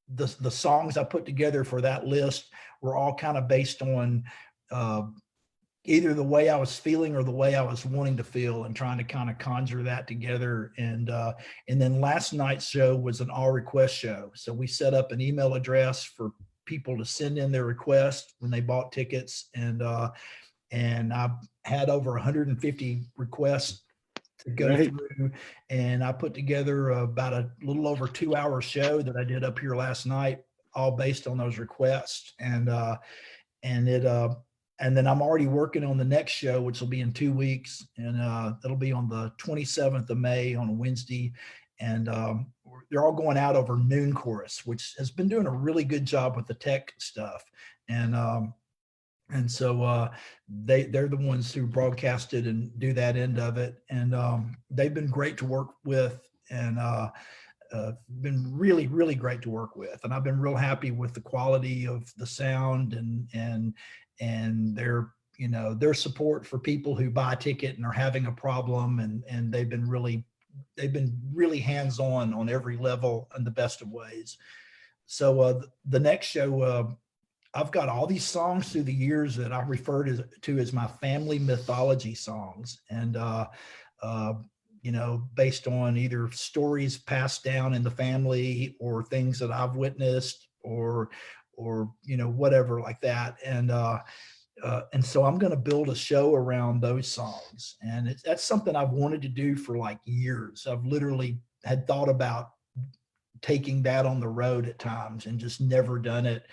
the songs I put together for that list were all kind of based on either the way I was feeling or the way I was wanting to feel, and trying to kind of conjure that together. And then last night's show was an all request show. So we set up an email address for people to send in their requests when they bought tickets. And I had over 150 requests to go through. And I put together about a little over 2-hour show that I did up here last night, all based on those requests. And then I'm already working on the next show, which will be in 2 weeks. And it'll be on the 27th of May on a Wednesday. And they're all going out over Noon Chorus, which has been doing a really good job with the tech stuff. And so they're the ones who broadcasted and do that end of it. And they've been great to work with, and been really, really great to work with. And I've been real happy with the quality of the sound and their support for people who buy a ticket and are having a problem. And they've been really hands-on every level in the best of ways. So the next show, I've got all these songs through the years that I refer to as my family mythology songs. And, based on either stories passed down in the family or things that I've witnessed or whatever like that. And so I'm going to build a show around those songs. And that's something I've wanted to do for like years. I've literally had thought about taking that on the road at times and just never done it.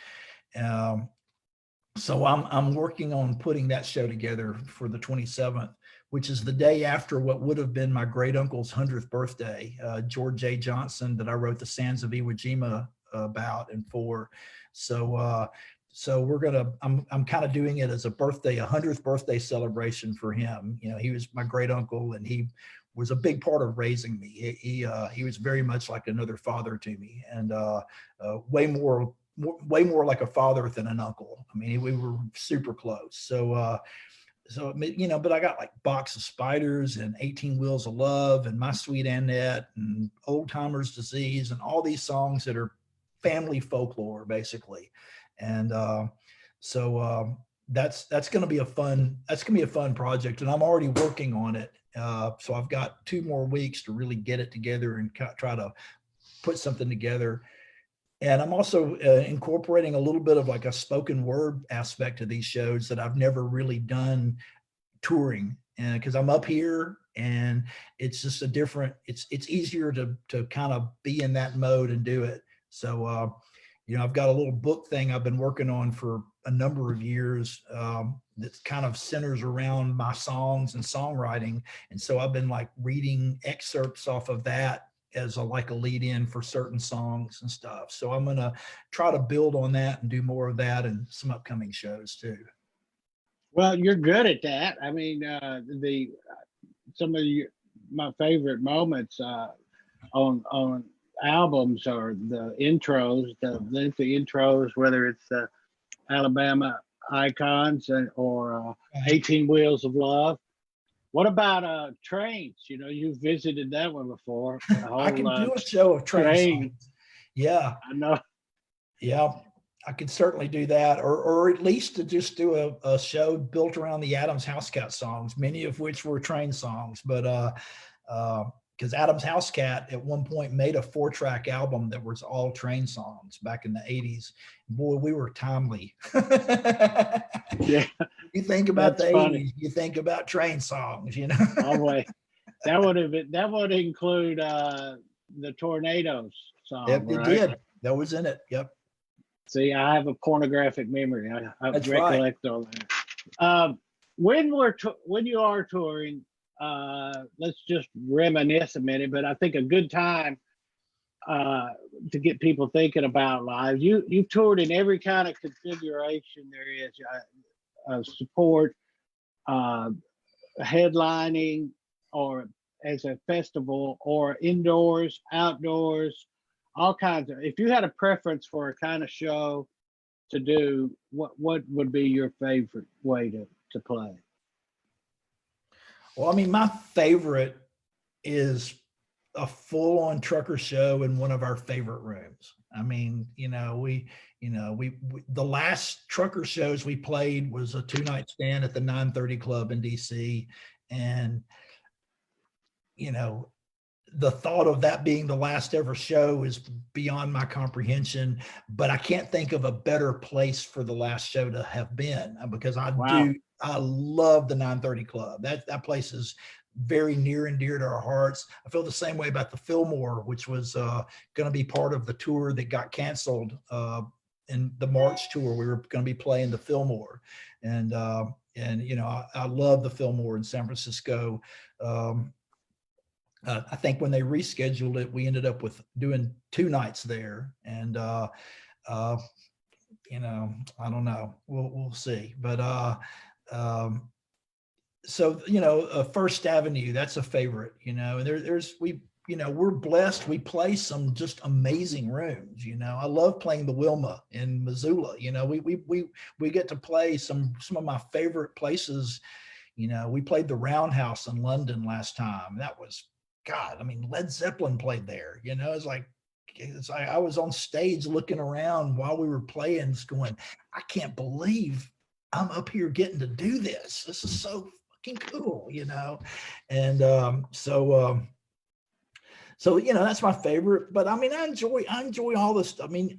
So I'm working on putting that show together for the 27th, which is the day after what would have been my great uncle's 100th birthday, George J. Johnson, that I wrote the Sands of Iwo Jima about and for. So I'm kind of doing it as a 100th birthday celebration for him. He was my great uncle, and he was a big part of raising me. He was very much like another father to me, and way more like a father than an uncle. I mean, we were super close. So, but I got like Box of Spiders and 18 Wheels of Love and My Sweet Annette and Old Timer's Disease and all these songs that are family folklore, basically. And so that's going to be a fun project, and I'm already working on it. So I've got 2 more weeks to really get it together and try to put something together. And I'm also incorporating a little bit of like a spoken word aspect to these shows that I've never really done touring. And because I'm up here, and it's just it's easier to kind of be in that mode and do it. So, I've got a little book thing I've been working on for a number of years that kind of centers around my songs and songwriting. And so I've been like reading excerpts off of that as a lead in for certain songs and stuff. So I'm going to try to build on that and do more of that in some upcoming shows too. Well, you're good at that. I mean, some of my favorite moments on albums are the intros, the lengthy intros, whether it's the Alabama Icons or 18 Wheels of Love. What about Trains? You've visited that one before. I can do a show of Train songs. Yeah. I know. Yeah, I could certainly do that, or at least to just do a show built around the Adams House Cat songs, many of which were Train songs. But because Adam's House Cat at one point made a 4-track album that was all train songs back in the 80s. Boy, we were timely. Yeah, You think about the that's funny. 80s, you think about train songs, you know. Always. That would include the Tornadoes song, It right? did. That was in it. Yep. See, I have a pornographic memory. I That's recollect all that. When you are touring, let's just reminisce a minute. But I think a good time to get people thinking about live. You've toured in every kind of configuration there is. Support, headlining, or as a festival, or indoors, outdoors, all kinds of. If you had a preference for a kind of show to do, what would be your favorite way to play? Well, I mean, my favorite is a full-on trucker show in one of our favorite rooms. I mean, we the last trucker shows we played was a 2-night stand at the 930 Club in DC. And, the thought of that being the last ever show is beyond my comprehension, but I can't think of a better place for the last show to have been, because I love the 930 Club. That place is very near and dear to our hearts. I feel the same way about the Fillmore, which was going to be part of the tour that got canceled in the March tour. We were going to be playing the Fillmore, and I love the Fillmore in San Francisco. I think when they rescheduled it, we ended up with doing 2 nights there, and I don't know. We'll see, but so First Avenue, that's a favorite. And we're blessed. We play some just amazing rooms. I love playing the Wilma in Missoula. We get to play some of my favorite places. We played the Roundhouse in London last time. That was, God, I mean, Led Zeppelin played there. It's like I was on stage looking around while we were playing, just going, I can't believe I'm up here getting to do this. This is so fucking cool, And so that's my favorite. But I mean, I enjoy all this. I mean,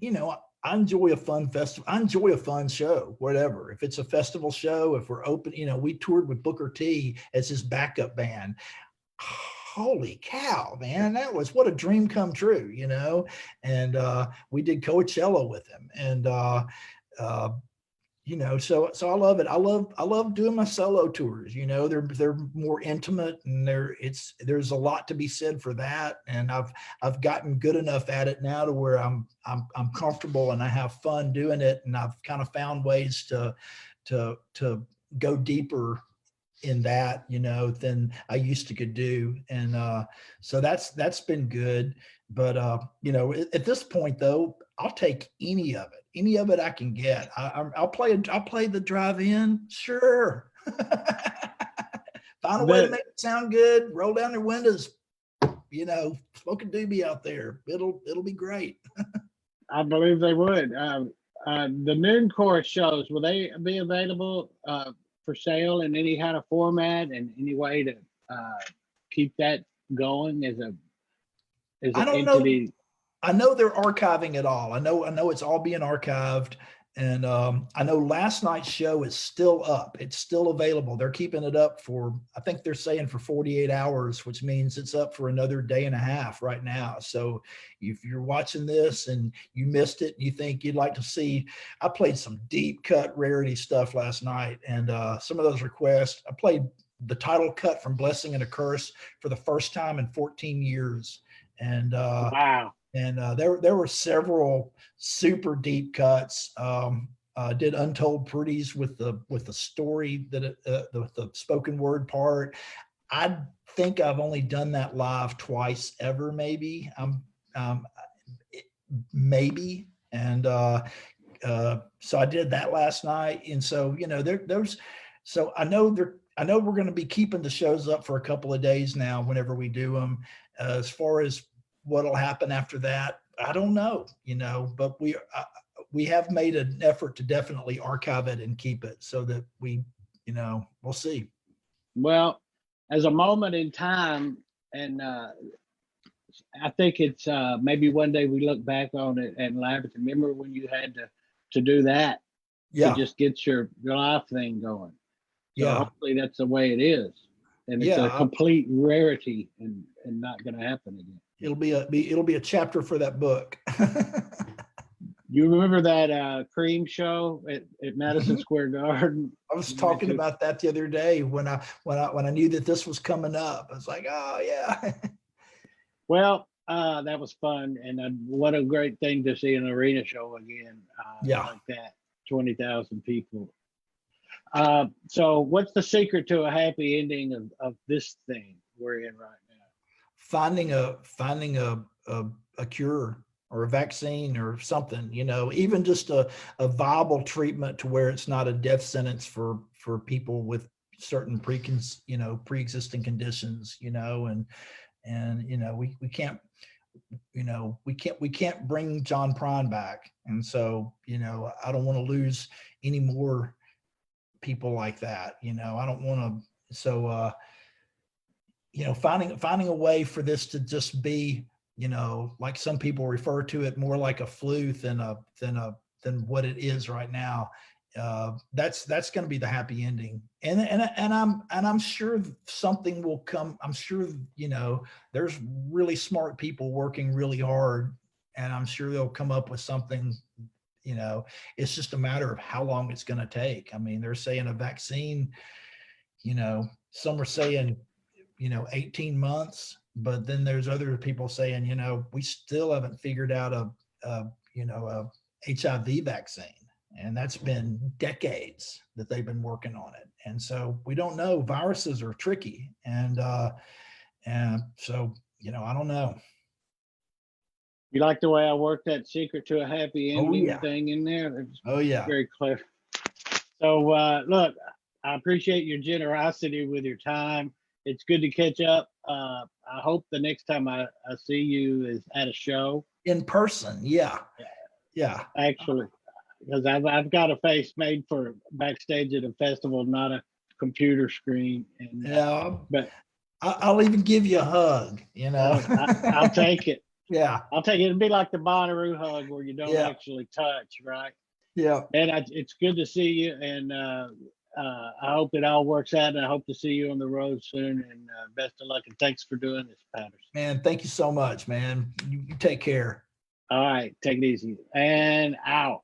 I enjoy a fun festival. I enjoy a fun show, whatever. If it's a festival show, if we're open, we toured with Booker T as his backup band. Holy cow, man, that was what a dream come true, and we did Coachella with him, and so I love it. I love doing my solo tours. They're more intimate, and there's a lot to be said for that, and I've gotten good enough at it now to where I'm comfortable and I have fun doing it, and I've kind of found ways to go deeper in that, than I used to could do. And so that's been good. But at this point though, I'll take any of it I can get. I'll play the drive-in, sure. Find a way to make it sound good, roll down their windows, smoke a doobie out there. It'll be great. I believe they would. The noon chorus shows, will they be available for sale in any kind of format, and any way to keep that going as an entity? I know they're archiving it all. I know it's all being archived, and I know last night's show is still up. It's still available. They're keeping it up for, I think they're saying for 48 hours, which means it's up for another day and a half right now. So if you're watching this and you missed it, and you think you'd like to see, I played some deep cut rarity stuff last night, and some of those requests, I played the title cut from Blessing and a Curse for the first time in 14 years. And wow. And there were several super deep cuts. Did Untold Pretties with the story that the spoken word part. I think I've only done that live twice ever, maybe. Maybe. And so I did that last night. And so so I know we're going to be keeping the shows up for a couple of days now whenever we do them. As far as what'll happen after that, I don't know, but we have made an effort to definitely archive it and keep it so that we'll see. Well, as a moment in time, and I think it's maybe one day we look back on it and laugh. Remember when you had to do that to Yeah. just get your life thing going? So Yeah. hopefully that's the way it is, and it's a Yeah. complete rarity and not going to happen again. It'll be a chapter for that book. You remember that Cream show at Madison Square Garden? I was talking about that the other day when I knew that this was coming up. I was like, oh yeah. Well, that was fun, and what a great thing to see an arena show again. Yeah. Like that, 20,000 people. So, what's the secret to a happy ending of this thing we're in right now? Finding a cure or a vaccine or something, even just a viable treatment to where it's not a death sentence for people with certain pre-existing conditions, and we can't bring John Prine back. And so, I don't want to lose any more people like that. I don't want to, so, finding a way for this to just be, like some people refer to it more like a flu than what it is right now. That's going to be the happy ending. And I'm sure something will come. I'm sure, there's really smart people working really hard, and I'm sure they'll come up with something. It's just a matter of how long it's going to take. I mean, they're saying a vaccine, some are saying 18 months, but then there's other people saying, we still haven't figured out a HIV vaccine. And that's been decades that they've been working on it. And so we don't know. Viruses are tricky. And so, I don't know. You like the way I worked that secret to a happy ending thing in there? It was very clever. So look, I appreciate your generosity with your time. It's good to catch up. I hope the next time I see you is at a show. In person, yeah. Actually, because I've got a face made for backstage at a festival, not a computer screen. And but I'll even give you a hug. I'll take it. Yeah, I'll take it. It'd be like the Bonnaroo hug where you don't actually touch, right? Yeah. And it's good to see you, and I hope it all works out, and I hope to see you on the road soon, and best of luck, and thanks for doing this, Patterson. Man, thank you so much, man. You take care. All right, take it easy, and out.